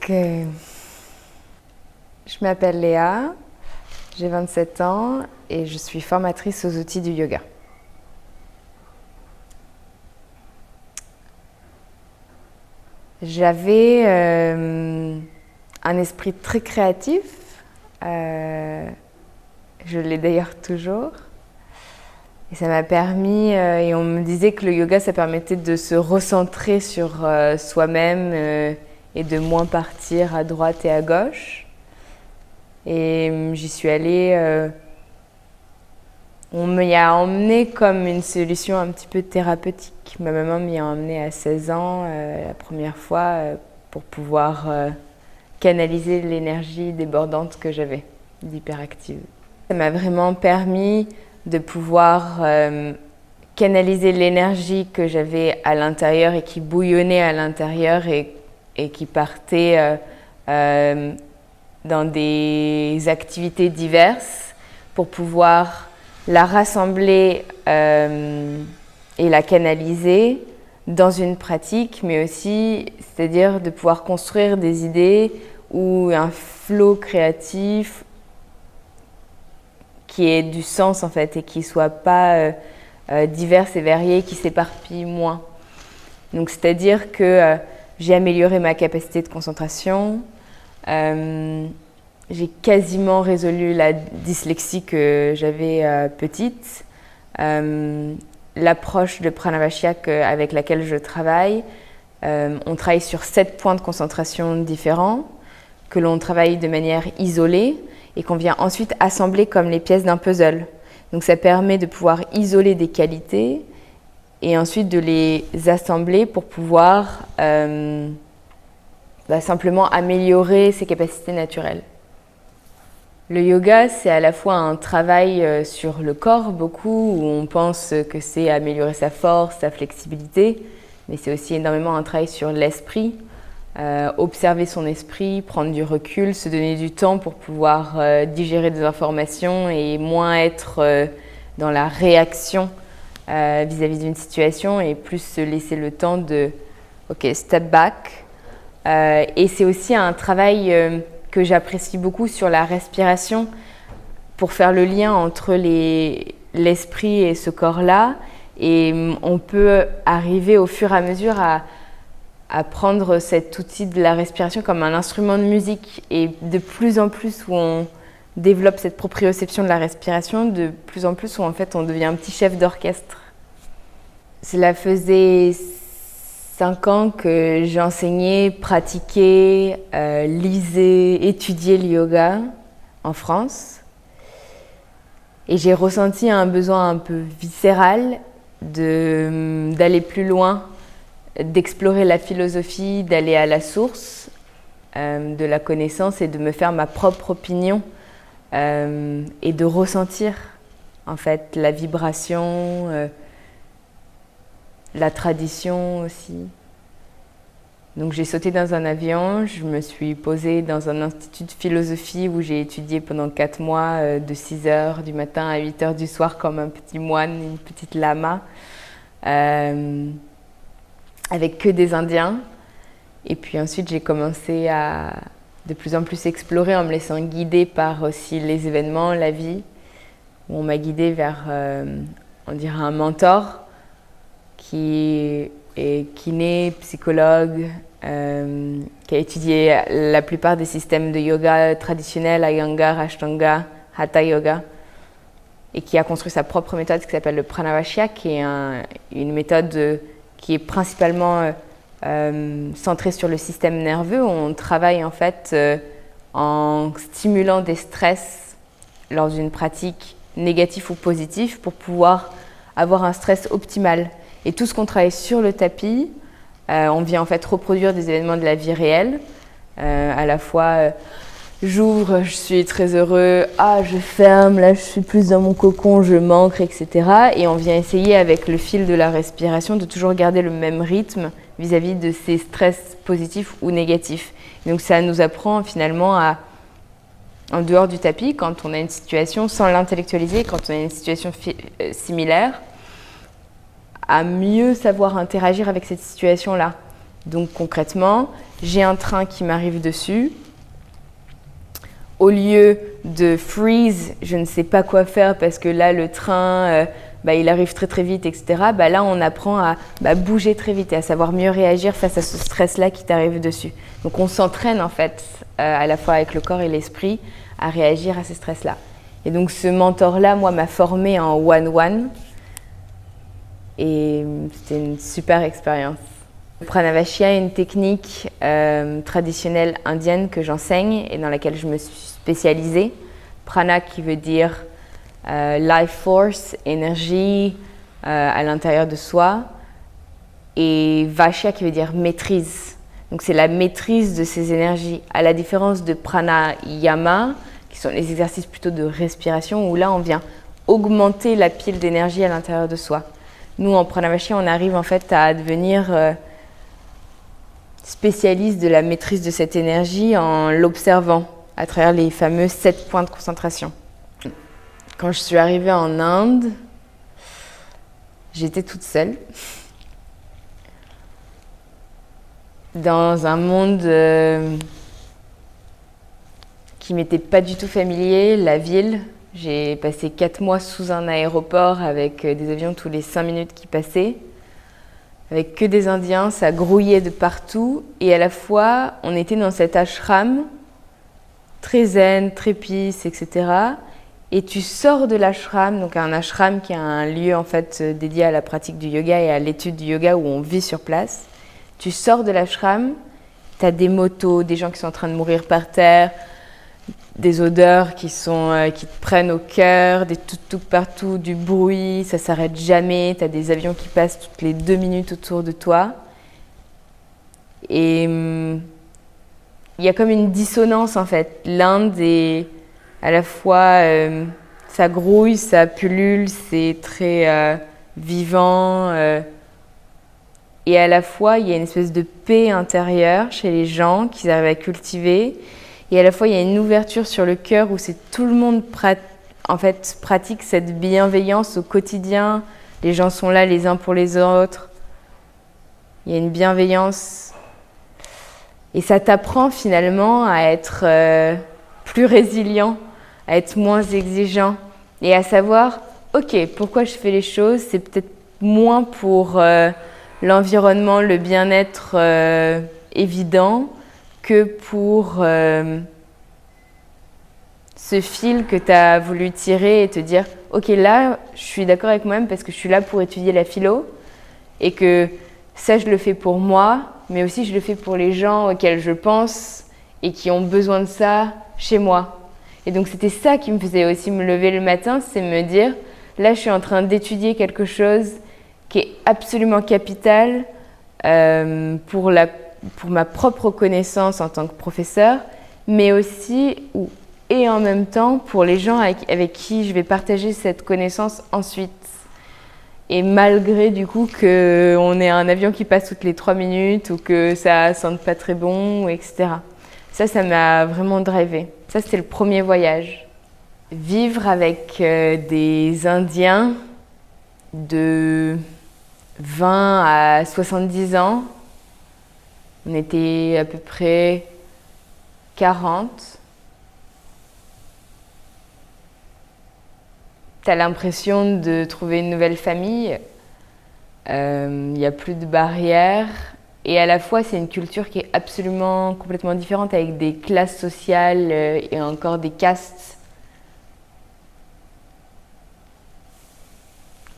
Je m'appelle Léa, j'ai 27 ans et je suis formatrice aux outils du yoga. J'avais un esprit très créatif, je l'ai d'ailleurs toujours. Et ça m'a permis, et on me disait que le yoga, ça permettait de se recentrer sur soi-même et de moins partir à droite et à gauche. Et j'y suis allée, on m'y a emmenée comme une solution un petit peu thérapeutique. Ma maman m'y a emmenée à 16 ans, la première fois, pour pouvoir canaliser l'énergie débordante que j'avais, d'hyperactive. Ça m'a vraiment permis de pouvoir canaliser l'énergie que j'avais à l'intérieur et qui bouillonnait à l'intérieur et qui partait dans des activités diverses pour pouvoir la rassembler et la canaliser dans une pratique, mais aussi, c'est-à-dire de pouvoir construire des idées ou un flot créatif qui ait du sens en fait et qui ne soit pas divers et varié, qui s'éparpille moins. Donc c'est-à-dire que j'ai amélioré ma capacité de concentration, j'ai quasiment résolu la dyslexie que j'avais petite. L'approche de Pranavashyak avec laquelle je travaille, on travaille sur 7 points de concentration différents, que l'on travaille de manière isolée et qu'on vient ensuite assembler comme les pièces d'un puzzle. Donc ça permet de pouvoir isoler des qualités et ensuite de les assembler pour pouvoir simplement améliorer ses capacités naturelles. Le yoga, c'est à la fois un travail sur le corps, beaucoup, où on pense que c'est améliorer sa force, sa flexibilité, mais c'est aussi énormément un travail sur l'esprit, observer son esprit, prendre du recul, se donner du temps pour pouvoir digérer des informations et moins être dans la réaction vis-à-vis d'une situation et plus se laisser le temps de step back. Et c'est aussi un travail que j'apprécie beaucoup sur la respiration pour faire le lien entre l'esprit et ce corps-là. Et on peut arriver au fur et à mesure à prendre cet outil de la respiration comme un instrument de musique. Et de plus en plus où on développe cette proprioception de la respiration, de plus en plus où en fait on devient un petit chef d'orchestre. Cela faisait 5 ans que j'enseignais, pratiquais, lisais, étudiais le yoga en France. Et j'ai ressenti un besoin un peu viscéral d'aller plus loin, d'explorer la philosophie, d'aller à la source de la connaissance et de me faire ma propre opinion et de ressentir en fait la vibration, la tradition aussi. Donc j'ai sauté dans un avion, je me suis posée dans un institut de philosophie où j'ai étudié pendant 4 mois de 6h du matin à 8h du soir comme un petit moine, une petite lama, avec que des Indiens. Et puis ensuite j'ai commencé à de plus en plus explorer en me laissant guider par aussi les événements, la vie, où on m'a guidée vers, on dirait un mentor, qui est kiné, psychologue, qui a étudié la plupart des systèmes de yoga traditionnels, Iyengar, Ashtanga, Hatha Yoga, et qui a construit sa propre méthode qui s'appelle le Pranavashyak, qui est une méthode qui est principalement centrée sur le système nerveux. On travaille en fait en stimulant des stress lors d'une pratique négative ou positive pour pouvoir avoir un stress optimal. Et tout ce qu'on travaille sur le tapis, on vient en fait reproduire des événements de la vie réelle. À la fois, j'ouvre, je suis très heureux, je ferme, là je suis plus dans mon cocon, je m'ancre, etc. Et on vient essayer avec le fil de la respiration de toujours garder le même rythme vis-à-vis de ces stress positifs ou négatifs. Donc ça nous apprend finalement en dehors du tapis, quand on a une situation, sans l'intellectualiser, quand on a une situation similaire, à mieux savoir interagir avec cette situation-là Donc concrètement, j'ai un train qui m'arrive dessus. Au lieu de freeze, je ne sais pas quoi faire parce que là, le train, il arrive très très vite, etc. Là, on apprend à bouger très vite et à savoir mieux réagir face à ce stress-là qui t'arrive dessus. Donc on s'entraîne en fait, à la fois avec le corps et l'esprit, à réagir à ce stress-là. Et donc ce mentor-là, moi, m'a formée en one-one. Et c'était une super expérience. Le Pranavashya est une technique traditionnelle indienne que j'enseigne et dans laquelle je me suis spécialisée. Prana qui veut dire life force, énergie à l'intérieur de soi. Et Vashya qui veut dire maîtrise. Donc c'est la maîtrise de ces énergies. À la différence de Pranayama, qui sont les exercices plutôt de respiration, où là on vient augmenter la pile d'énergie à l'intérieur de soi. Nous, en Pranavashya, on arrive en fait à devenir spécialiste de la maîtrise de cette énergie en l'observant à travers les fameux 7 points de concentration. Quand je suis arrivée en Inde, j'étais toute seule dans un monde qui m'était pas du tout familier, la ville. J'ai passé 4 mois sous un aéroport avec des avions tous les 5 minutes qui passaient, avec que des Indiens, ça grouillait de partout. Et à la fois, on était dans cet ashram, très zen, très peace, etc. Et tu sors de l'ashram, donc un ashram qui est un lieu en fait dédié à la pratique du yoga et à l'étude du yoga où on vit sur place. Tu sors de l'ashram, tu as des motos, des gens qui sont en train de mourir par terre, des odeurs qui te prennent au cœur, des tuk-tuk partout, du bruit, ça s'arrête jamais, tu as des avions qui passent toutes les 2 minutes autour de toi. Et il y a comme une dissonance en fait. L'Inde est à la fois, ça grouille, ça pullule, c'est très vivant. Et à la fois, il y a une espèce de paix intérieure chez les gens qu'ils arrivent à cultiver. Et à la fois, il y a une ouverture sur le cœur où tout le monde pratique cette bienveillance au quotidien. Les gens sont là les uns pour les autres. Il y a une bienveillance. Et ça t'apprend finalement à être plus résilient, à être moins exigeant. Et à savoir, ok, pourquoi je fais les choses, c'est peut-être moins pour l'environnement, le bien-être évident, que pour ce fil que tu as voulu tirer et te dire « Ok, là, je suis d'accord avec moi-même parce que je suis là pour étudier la philo et que ça, je le fais pour moi, mais aussi je le fais pour les gens auxquels je pense et qui ont besoin de ça chez moi. » Et donc, c'était ça qui me faisait aussi me lever le matin, c'est me dire « Là, je suis en train d'étudier quelque chose qui est absolument capital pour ma propre connaissance en tant que professeur, mais aussi et en même temps pour les gens avec qui je vais partager cette connaissance ensuite. Et malgré du coup qu'on ait un avion qui passe toutes les 3 minutes ou que ça sente pas très bon, etc. Ça m'a vraiment drivé. Ça, c'était le premier voyage. Vivre avec des Indiens de 20 à 70 ans, on était à peu près 40. Tu as l'impression de trouver une nouvelle famille. Il n'y a plus de barrières. Et à la fois, c'est une culture qui est absolument complètement différente avec des classes sociales et encore des castes.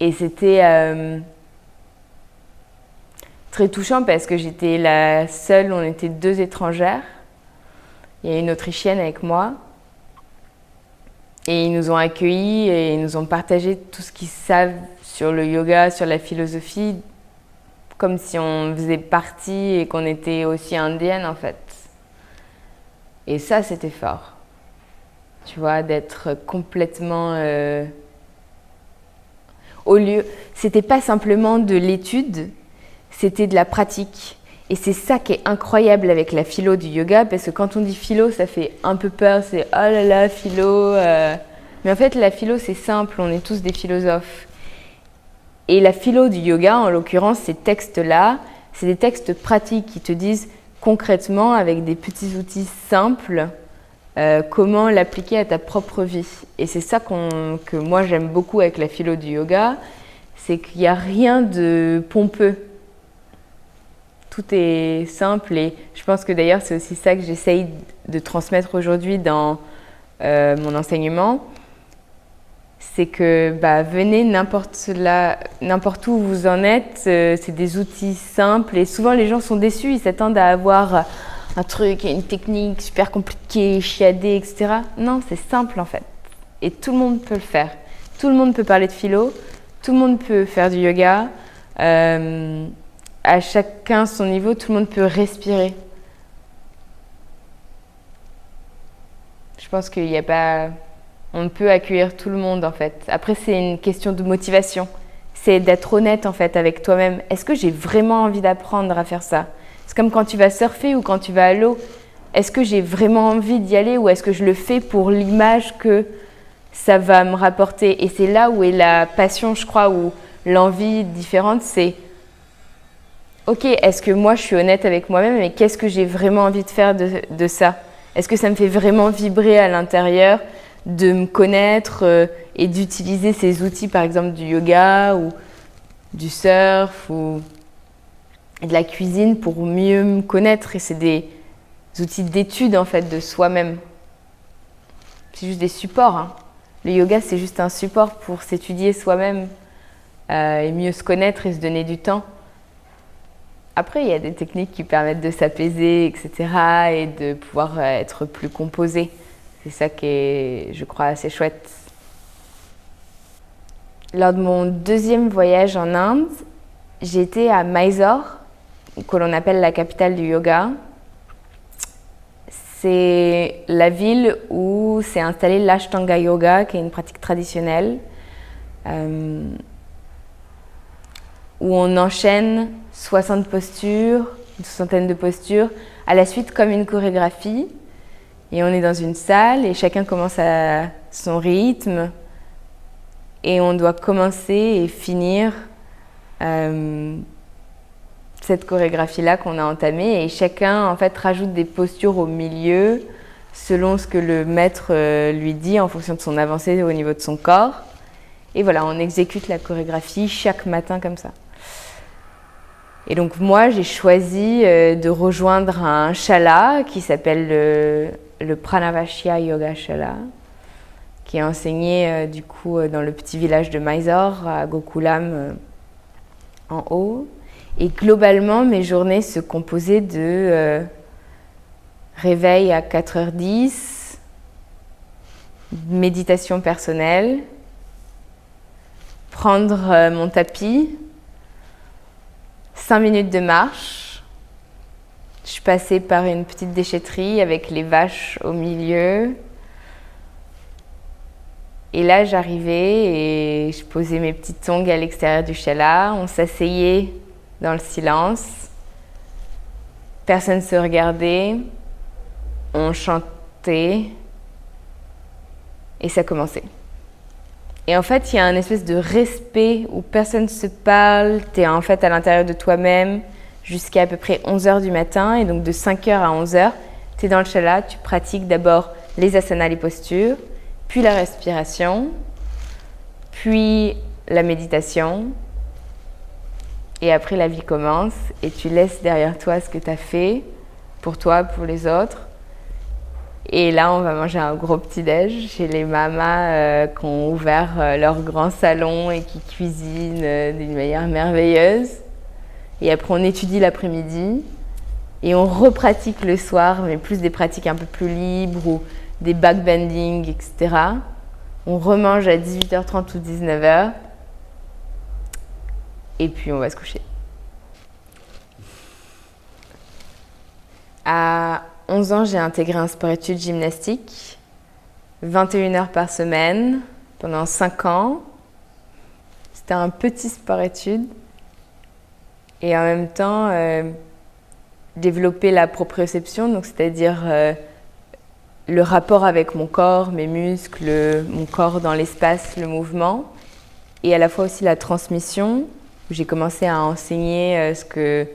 Et c'était très touchant parce que j'étais la seule, on était 2 étrangères. Il y a une Autrichienne avec moi. Et ils nous ont accueillis et ils nous ont partagé tout ce qu'ils savent sur le yoga, sur la philosophie, comme si on faisait partie et qu'on était aussi indienne en fait. Et ça, c'était fort. Tu vois, d'être complètement... C'était pas simplement de l'étude, c'était de la pratique. Et c'est ça qui est incroyable avec la philo du yoga, parce que quand on dit philo, ça fait un peu peur, c'est « oh là là, philo ». Mais en fait, la philo, c'est simple, on est tous des philosophes. Et la philo du yoga, en l'occurrence, ces textes-là, c'est des textes pratiques qui te disent concrètement, avec des petits outils simples, comment l'appliquer à ta propre vie. Et c'est ça que moi j'aime beaucoup avec la philo du yoga, c'est qu'il n'y a rien de pompeux. Tout est simple et je pense que d'ailleurs c'est aussi ça que j'essaye de transmettre aujourd'hui dans mon enseignement. C'est que venez n'importe où vous en êtes, c'est des outils simples et souvent les gens sont déçus, ils s'attendent à avoir un truc, une technique super compliquée, chiadée, etc. Non, c'est simple en fait. Et tout le monde peut le faire. Tout le monde peut parler de philo, tout le monde peut faire du yoga. À chacun son niveau, tout le monde peut respirer. Je pense qu'il n'y a pas... On peut accueillir tout le monde en fait. Après, c'est une question de motivation. C'est d'être honnête en fait avec toi-même. Est-ce que j'ai vraiment envie d'apprendre à faire ça ? C'est comme quand tu vas surfer ou quand tu vas à l'eau. Est-ce que j'ai vraiment envie d'y aller ou est-ce que je le fais pour l'image que ça va me rapporter ? Et c'est là où est la passion, je crois, ou l'envie différente, c'est ok, est-ce que moi je suis honnête avec moi-même et qu'est-ce que j'ai vraiment envie de faire de ça ? Est-ce que ça me fait vraiment vibrer à l'intérieur de me connaître et d'utiliser ces outils, par exemple du yoga ou du surf ou de la cuisine pour mieux me connaître. Et c'est des outils d'étude en fait de soi-même. C'est juste des supports. Hein. Le yoga, c'est juste un support pour s'étudier soi-même et mieux se connaître et se donner du temps. Après, il y a des techniques qui permettent de s'apaiser, etc. et de pouvoir être plus composé. C'est ça qui est, je crois, assez chouette. Lors de mon deuxième voyage en Inde, j'ai été à Mysore, que l'on appelle la capitale du yoga. C'est la ville où s'est installé l'Ashtanga Yoga, qui est une pratique traditionnelle, où on enchaîne 60 postures, une soixantaine de postures, à la suite comme une chorégraphie. Et on est dans une salle et chacun commence à son rythme. Et on doit commencer et finir cette chorégraphie-là qu'on a entamée. Et chacun, en fait, rajoute des postures au milieu selon ce que le maître lui dit en fonction de son avancée au niveau de son corps. Et voilà, on exécute la chorégraphie chaque matin comme ça. Et donc moi, j'ai choisi de rejoindre un shala qui s'appelle le Pranavashya Yoga Shala, qui est enseigné du coup dans le petit village de Mysore, à Gokulam, en haut. Et globalement, mes journées se composaient de réveil à 4h10, méditation personnelle, prendre mon tapis, 5 minutes de marche. Je passais par une petite déchetterie avec les vaches au milieu. Et là, j'arrivais et je posais mes petites tongs à l'extérieur du shala. On s'asseyait dans le silence. Personne ne se regardait. On chantait. Et ça commençait. Et en fait, il y a un espèce de respect où personne ne se parle. Tu es en fait à l'intérieur de toi-même jusqu'à peu près 11h du matin. Et donc de 5h à 11h, tu es dans le shala. Tu pratiques d'abord les asanas, les postures, puis la respiration, puis la méditation. Et après, la vie commence et tu laisses derrière toi ce que tu as fait pour toi, pour les autres. Et là, on va manger un gros petit-déj chez les mamas qui ont ouvert leur grand salon et qui cuisinent d'une manière merveilleuse. Et après, on étudie l'après-midi et on repratique le soir, mais plus des pratiques un peu plus libres ou des backbending, etc. On remange à 18h30 ou 19h. Et puis, on va se coucher. À 11 ans, j'ai intégré un sport-études gymnastique, 21 heures par semaine, pendant 5 ans. C'était un petit sport-études. Et en même temps, développer la proprioception, donc c'est-à-dire le rapport avec mon corps, mes muscles, mon corps dans l'espace, le mouvement. Et à la fois aussi la transmission. J'ai commencé à enseigner ce que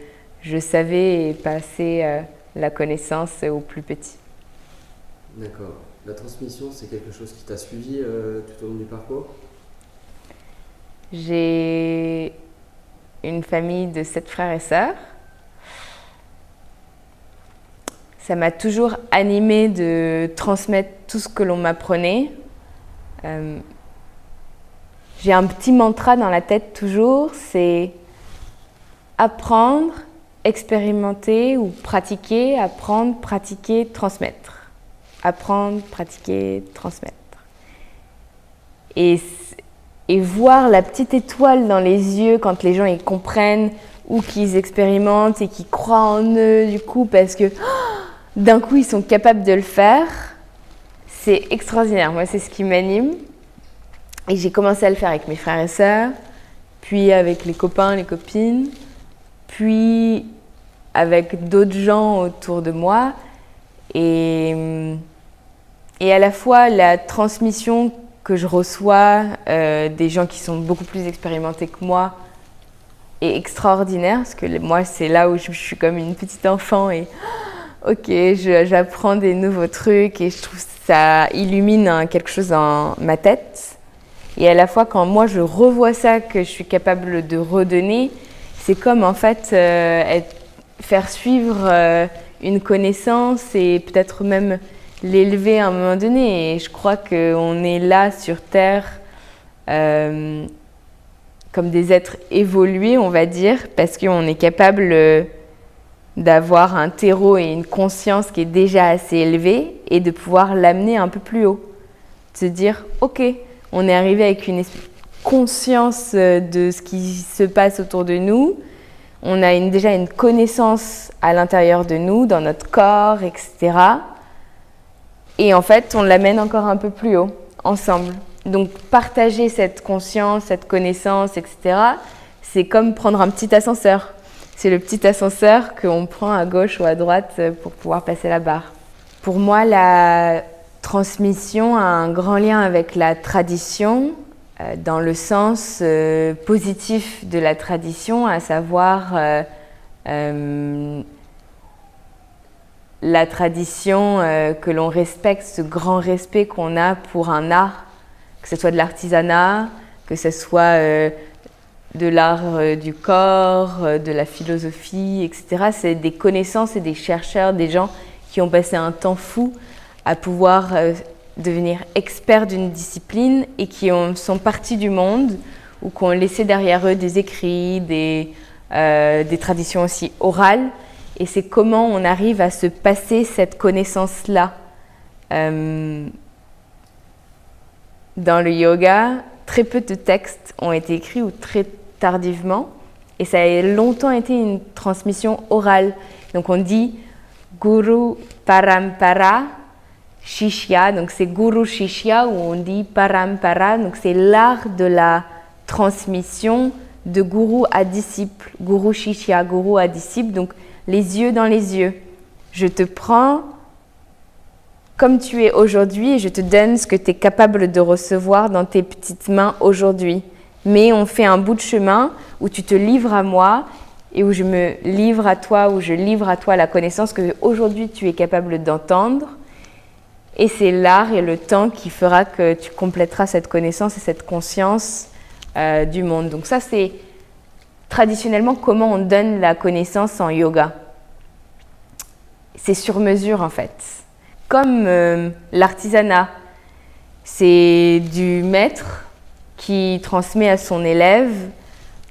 je savais passer la connaissance aux plus petits. D'accord. La transmission, c'est quelque chose qui t'a suivi tout au long du parcours? J'ai une famille de 7 frères et sœurs. Ça m'a toujours animée de transmettre tout ce que l'on m'apprenait. J'ai un petit mantra dans la tête toujours, c'est apprendre, expérimenter ou pratiquer, apprendre, pratiquer, transmettre. Apprendre, pratiquer, transmettre. Et voir la petite étoile dans les yeux quand les gens ils comprennent ou qu'ils expérimentent et qu'ils croient en eux du coup parce que d'un coup ils sont capables de le faire, c'est extraordinaire. Moi c'est ce qui m'anime. Et j'ai commencé à le faire avec mes frères et sœurs, puis avec les copains, les copines, puis avec d'autres gens autour de moi. Et à la fois la transmission que je reçois des gens qui sont beaucoup plus expérimentés que moi est extraordinaire, parce que moi c'est là où je suis comme une petite enfant et ok, j'apprends des nouveaux trucs et je trouve que ça illumine quelque chose dans ma tête. Et à la fois quand moi je revois ça, que je suis capable de redonner, c'est comme en fait faire suivre une connaissance et peut-être même l'élever à un moment donné. Et je crois qu'on est là sur Terre comme des êtres évolués, on va dire, parce qu'on est capable d'avoir un terreau et une conscience qui est déjà assez élevée et de pouvoir l'amener un peu plus haut. De se dire, ok, on est arrivé avec une conscience de ce qui se passe autour de nous. On a déjà une connaissance à l'intérieur de nous, dans notre corps, etc. Et en fait, on l'amène encore un peu plus haut, ensemble. Donc, partager cette conscience, cette connaissance, etc., c'est comme prendre un petit ascenseur. C'est le petit ascenseur qu'on prend à gauche ou à droite pour pouvoir passer la barre. Pour moi, la transmission a un grand lien avec la tradition, dans le sens positif de la tradition, à savoir la tradition que l'on respecte, ce grand respect qu'on a pour un art, que ce soit de l'artisanat, que ce soit de l'art du corps, de la philosophie, etc. C'est des connaissances et des chercheurs, des gens qui ont passé un temps fou à pouvoir devenir experts d'une discipline et qui sont partis du monde ou qui ont laissé derrière eux des écrits, des traditions aussi orales. Et c'est comment on arrive à se passer cette connaissance-là. Dans le yoga, très peu de textes ont été écrits ou très tardivement. Et ça a longtemps été une transmission orale. Donc on dit Guru Parampara Shishya. Donc c'est Guru Shishya ou on dit Parampara. Donc c'est l'art de la transmission de gourou à disciple. Guru Shishya, gourou à disciple. Donc les yeux dans les yeux. Je te prends comme tu es aujourd'hui et je te donne ce que tu es capable de recevoir dans tes petites mains aujourd'hui. Mais on fait un bout de chemin où tu te livres à moi et où je me livre à toi, où je livre à toi la connaissance que aujourd'hui tu es capable d'entendre. Et c'est l'art et le temps qui fera que tu compléteras cette connaissance et cette conscience du monde. Donc ça, c'est traditionnellement comment on donne la connaissance en yoga. C'est sur mesure en fait. Comme l'artisanat, c'est du maître qui transmet à son élève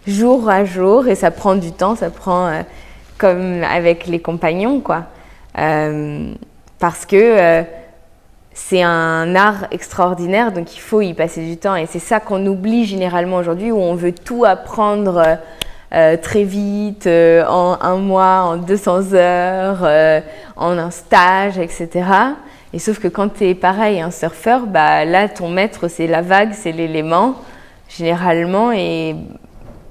jour à jour et ça prend du temps, ça prend comme avec les compagnons quoi. Parce que c'est un art extraordinaire donc il faut y passer du temps et c'est ça qu'on oublie généralement aujourd'hui où on veut tout apprendre très vite, en un mois, en 200 heures, en un stage, etc. Et sauf que quand tu es pareil, un surfeur, bah, là, ton maître, c'est la vague, c'est l'élément, généralement. Et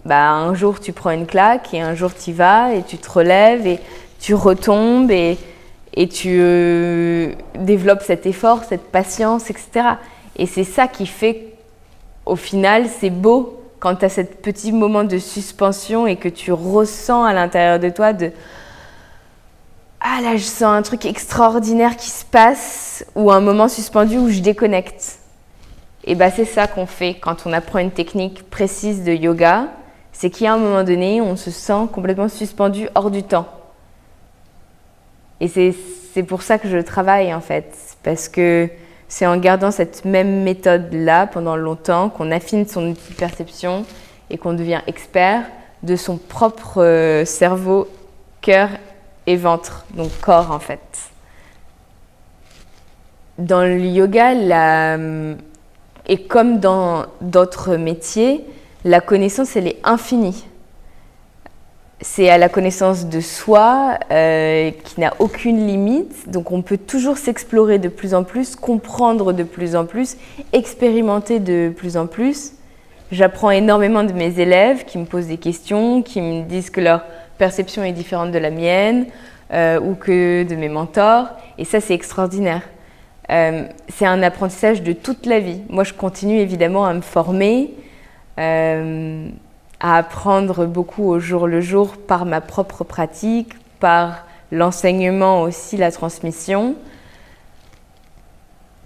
bah, un jour, tu prends une claque et un jour, tu y vas et tu te relèves et tu retombes et tu développes cet effort, cette patience, etc. Et c'est ça qui fait, au final, c'est beau quand tu as ce petit moment de suspension et que tu ressens à l'intérieur de toi ah là, je sens un truc extraordinaire qui se passe, ou un moment suspendu où je déconnecte. Et c'est ça qu'on fait quand on apprend une technique précise de yoga, c'est qu'à un moment donné, on se sent complètement suspendu hors du temps. Et c'est pour ça que je travaille en fait, parce que c'est en gardant cette même méthode-là pendant longtemps qu'on affine son outil de perception et qu'on devient expert de son propre cerveau, cœur et ventre, donc corps en fait. Dans le yoga, et comme dans d'autres métiers, la connaissance elle est infinie. C'est à la connaissance de soi qui n'a aucune limite, donc on peut toujours s'explorer de plus en plus, comprendre de plus en plus, expérimenter de plus en plus. J'apprends énormément de mes élèves qui me posent des questions, qui me disent que leur perception est différente de la mienne ou que de mes mentors, et ça c'est extraordinaire. C'est un apprentissage de toute la vie. Moi je continue évidemment à me former, à apprendre beaucoup au jour le jour par ma propre pratique, par l'enseignement aussi, la transmission.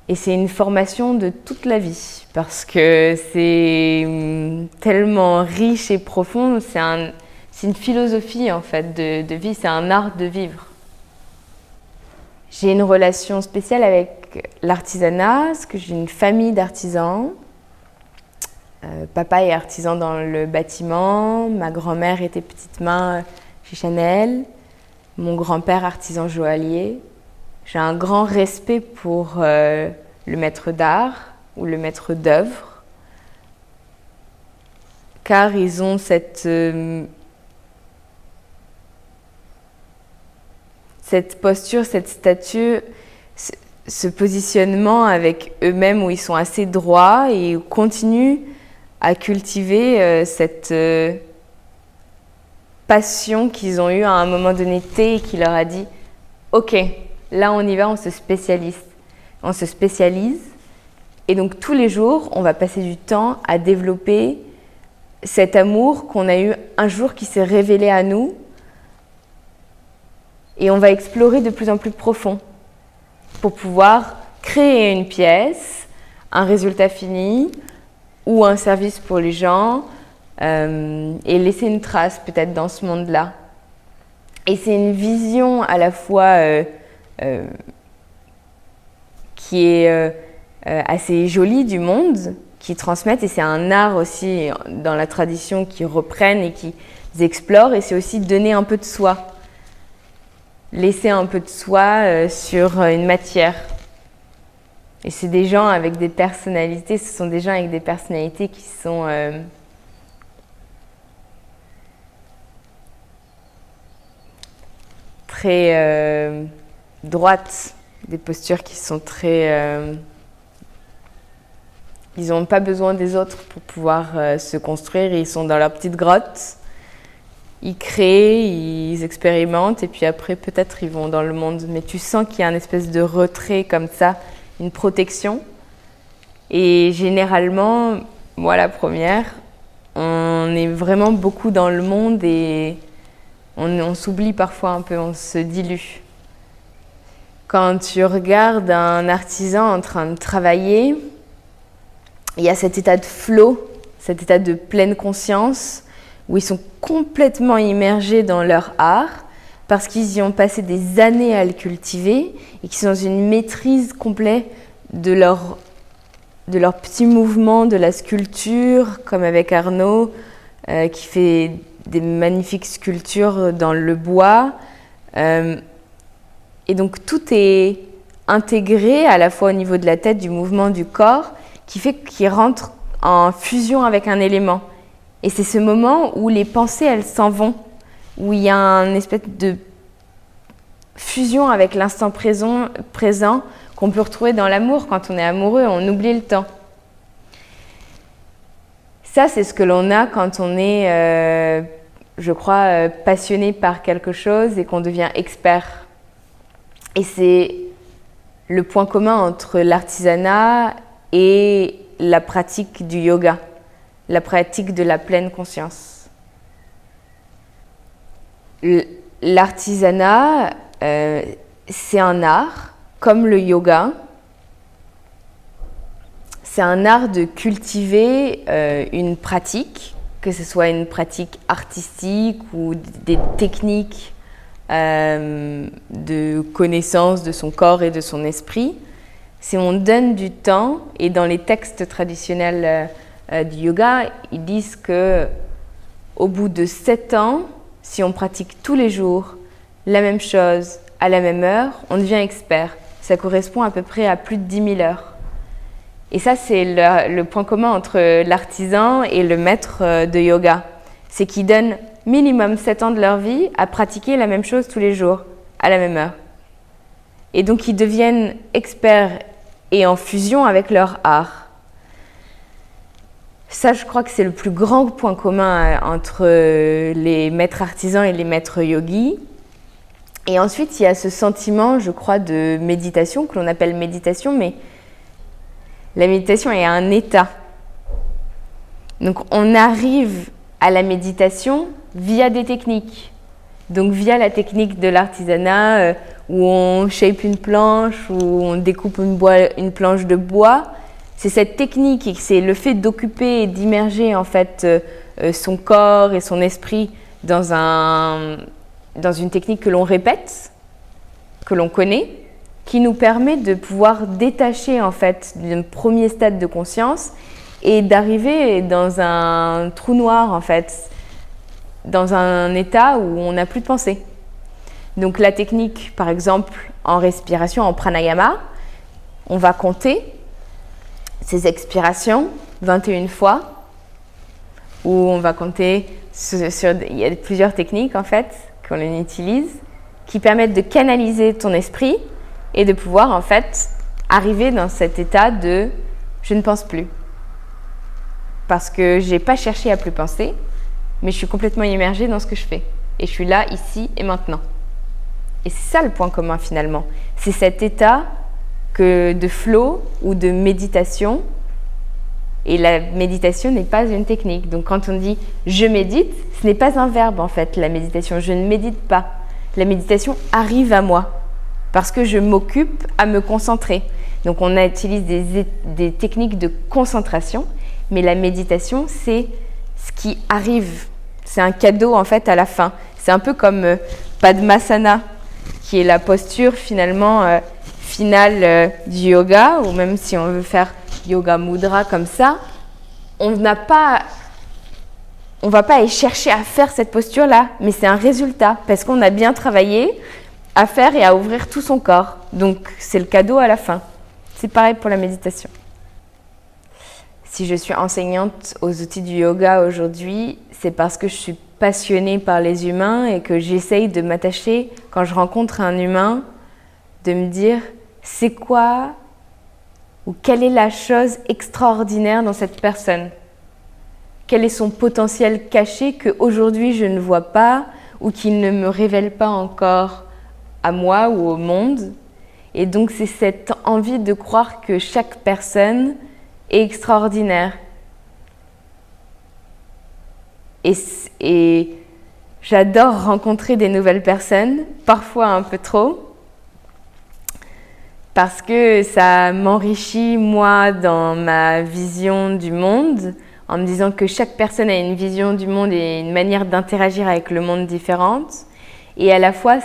Et c'est une formation de toute la vie parce que c'est tellement riche et profond. C'est une philosophie en fait de vie, c'est un art de vivre. J'ai une relation spéciale avec l'artisanat parce que j'ai une famille d'artisans. Papa est artisan dans le bâtiment, ma grand-mère était petite main chez Chanel, mon grand-père artisan joaillier. J'ai un grand respect pour le maître d'art ou le maître d'œuvre, car ils ont cette posture, cette stature, ce positionnement avec eux-mêmes où ils sont assez droits et continuent à cultiver cette passion qu'ils ont eue à un moment donné et qui leur a dit « Ok, là on y va, on se spécialise. On se spécialise et donc tous les jours, on va passer du temps à développer cet amour qu'on a eu un jour qui s'est révélé à nous et on va explorer de plus en plus profond pour pouvoir créer une pièce, un résultat fini, ou un service pour les gens et laisser une trace peut-être dans ce monde-là. Et c'est une vision à la fois qui est assez jolie du monde, qui transmettent, et c'est un art aussi dans la tradition qui reprennent et qui explorent, et c'est aussi donner un peu de soi, laisser un peu de soi sur une matière. Et c'est des gens avec des personnalités, ce sont des gens avec des personnalités qui sont très droites, des postures qui sont très... ils n'ont pas besoin des autres pour pouvoir se construire, ils sont dans leur petite grotte, ils créent, ils expérimentent et puis après peut-être ils vont dans le monde. Mais tu sens qu'il y a une espèce de retrait comme ça, une protection. Et généralement, moi la première, on est vraiment beaucoup dans le monde et on s'oublie parfois un peu, on se dilue. Quand tu regardes un artisan en train de travailler, il y a cet état de flow, cet état de pleine conscience où ils sont complètement immergés dans leur art parce qu'ils y ont passé des années à le cultiver et qu'ils sont dans une maîtrise complète de leur petits mouvements, de la sculpture, comme avec Arnaud, qui fait des magnifiques sculptures dans le bois. Et donc tout est intégré à la fois au niveau de la tête, du mouvement du corps, qui fait qu'il rentre en fusion avec un élément. Et c'est ce moment où les pensées, elles s'en vont, où il y a une espèce de fusion avec l'instant présent qu'on peut retrouver dans l'amour. Quand on est amoureux, on oublie le temps. Ça, c'est ce que l'on a quand on est, je crois, passionné par quelque chose et qu'on devient expert. Et c'est le point commun entre l'artisanat et la pratique du yoga. la pratique de la pleine conscience. L'artisanat, c'est un art, comme le yoga. C'est un art de cultiver une pratique, que ce soit une pratique artistique ou des techniques de connaissance de son corps et de son esprit. Si on donne du temps, et dans les textes traditionnels du yoga, ils disent que au bout de 7 ans, si on pratique tous les jours la même chose à la même heure, on devient expert. Ça correspond à peu près à plus de 10 000 heures. Et ça, c'est le point commun entre l'artisan et le maître de yoga. C'est qu'ils donnent minimum 7 ans de leur vie à pratiquer la même chose tous les jours, à la même heure. Et donc, ils deviennent experts et en fusion avec leur art. Ça, je crois que c'est le plus grand point commun entre les maîtres artisans et les maîtres yogis. Et ensuite, il y a ce sentiment, je crois, de méditation, que l'on appelle méditation, mais la méditation est un état. Donc, on arrive à la méditation via des techniques. Donc, via la technique de l'artisanat, où on shape une planche, où on découpe une planche de bois. C'est cette technique, et c'est le fait d'occuper et d'immerger en fait son corps et son esprit dans une technique que l'on répète, que l'on connaît, qui nous permet de pouvoir détacher en fait d'un premier stade de conscience et d'arriver dans un trou noir en fait, dans un état où on n'a plus de pensée. Donc la technique, par exemple, en respiration, en pranayama, on va compter ces expirations 21 fois, où on va compter il y a plusieurs techniques en fait qu'on utilise qui permettent de canaliser ton esprit et de pouvoir en fait arriver dans cet état de je ne pense plus. Parce que j'ai pas cherché à plus penser, mais je suis complètement immergée dans ce que je fais. Et je suis là, ici et maintenant. Et c'est ça le point commun finalement. C'est cet état de flow ou de méditation. Et la méditation n'est pas une technique. Donc quand on dit « je médite », ce n'est pas un verbe en fait, la méditation. Je ne médite pas. La méditation arrive à moi parce que je m'occupe à me concentrer. Donc on utilise des techniques de concentration, mais la méditation, c'est ce qui arrive. C'est un cadeau en fait à la fin. C'est un peu comme Padmasana, qui est la posture finalement finale du yoga, ou même si on veut faire yoga mudra comme ça, on va pas aller chercher à faire cette posture-là, mais c'est un résultat, parce qu'on a bien travaillé à faire et à ouvrir tout son corps. Donc c'est le cadeau à la fin. C'est pareil pour la méditation. Si je suis enseignante aux outils du yoga aujourd'hui, c'est parce que je suis passionnée par les humains et que j'essaye de m'attacher, quand je rencontre un humain, de me dire c'est quoi ou quelle est la chose extraordinaire dans cette personne? Quel est son potentiel caché qu'aujourd'hui je ne vois pas ou qu'il ne me révèle pas encore à moi ou au monde? Et donc c'est cette envie de croire que chaque personne est extraordinaire. Et j'adore rencontrer des nouvelles personnes, parfois un peu trop, parce que ça m'enrichit, moi, dans ma vision du monde, en me disant que chaque personne a une vision du monde et une manière d'interagir avec le monde différente. Et à la fois,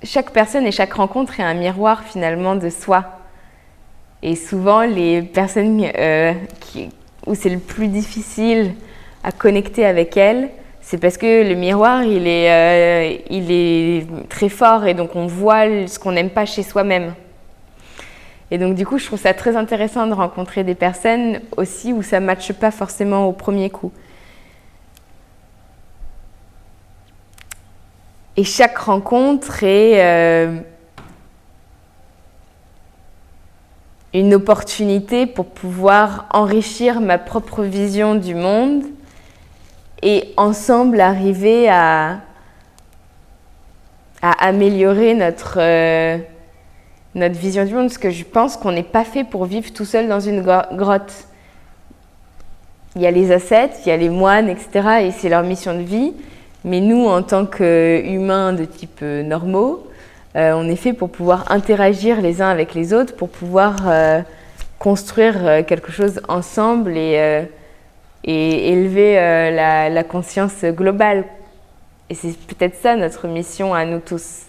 chaque personne et chaque rencontre est un miroir, finalement, de soi. Et souvent, les personnes où c'est le plus difficile à connecter avec elles, c'est parce que le miroir, il est très fort et donc on voit ce qu'on n'aime pas chez soi-même. Et donc du coup, je trouve ça très intéressant de rencontrer des personnes aussi où ça ne matche pas forcément au premier coup. Et chaque rencontre est une opportunité pour pouvoir enrichir ma propre vision du monde et ensemble arriver à améliorer notre vision du monde, parce que je pense qu'on n'est pas fait pour vivre tout seul dans une grotte. il y a les ascètes, il y a les moines, etc. et c'est leur mission de vie. Mais nous, en tant qu'humains de type normaux, on est fait pour pouvoir interagir les uns avec les autres, pour pouvoir construire quelque chose ensemble et élever la conscience globale. Et c'est peut-être ça notre mission à nous tous.